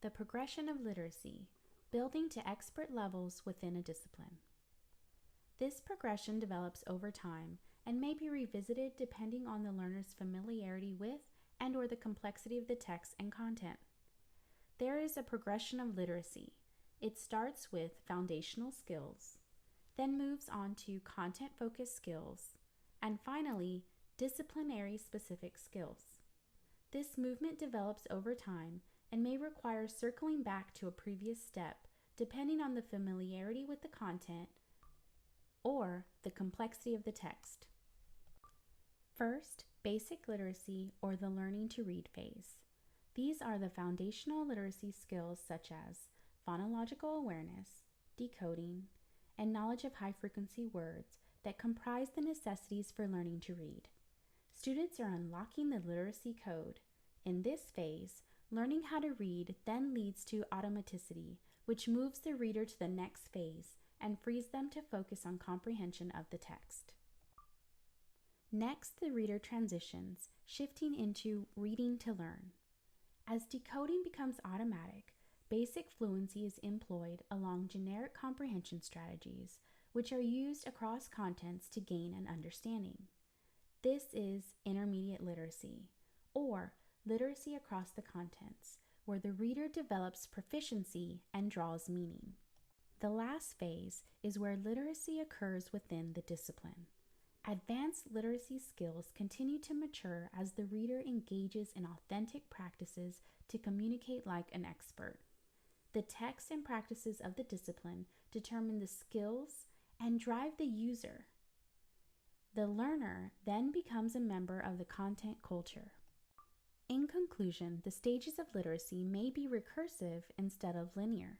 The progression of literacy, building to expert levels within a discipline. This progression develops over time and may be revisited depending on the learner's familiarity with and/or the complexity of the text and content. There is a progression of literacy. It starts with foundational skills, then moves on to content-focused skills, and finally, disciplinary-specific skills. This movement develops over time and may require circling back to a previous step depending on the familiarity with the content or the complexity of the text. First, basic literacy or the learning to read phase. These are the foundational literacy skills such as phonological awareness, decoding, and knowledge of high-frequency words that comprise the necessities for learning to read. Students are unlocking the literacy code. In this phase, learning how to read then leads to automaticity, which moves the reader to the next phase and frees them to focus on comprehension of the text. Next, the reader transitions, shifting into reading to learn. As decoding becomes automatic, basic fluency is employed along generic comprehension strategies, which are used across contents to gain an understanding. This is intermediate literacy, or literacy across the contents, where the reader develops proficiency and draws meaning. The last phase is where literacy occurs within the discipline. Advanced literacy skills continue to mature as the reader engages in authentic practices to communicate like an expert. The text and practices of the discipline determine the skills and drive the user. The learner then becomes a member of the content culture. In conclusion, the stages of literacy may be recursive instead of linear.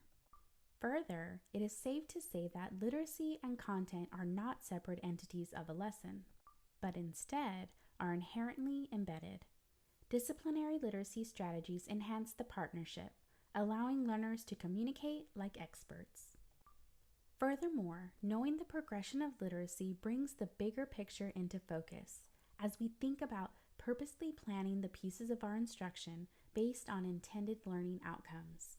Further, it is safe to say that literacy and content are not separate entities of a lesson, but instead are inherently embedded. Disciplinary literacy strategies enhance the partnership, allowing learners to communicate like experts. Furthermore, knowing the progression of literacy brings the bigger picture into focus as we think about purposely planning the pieces of our instruction based on intended learning outcomes.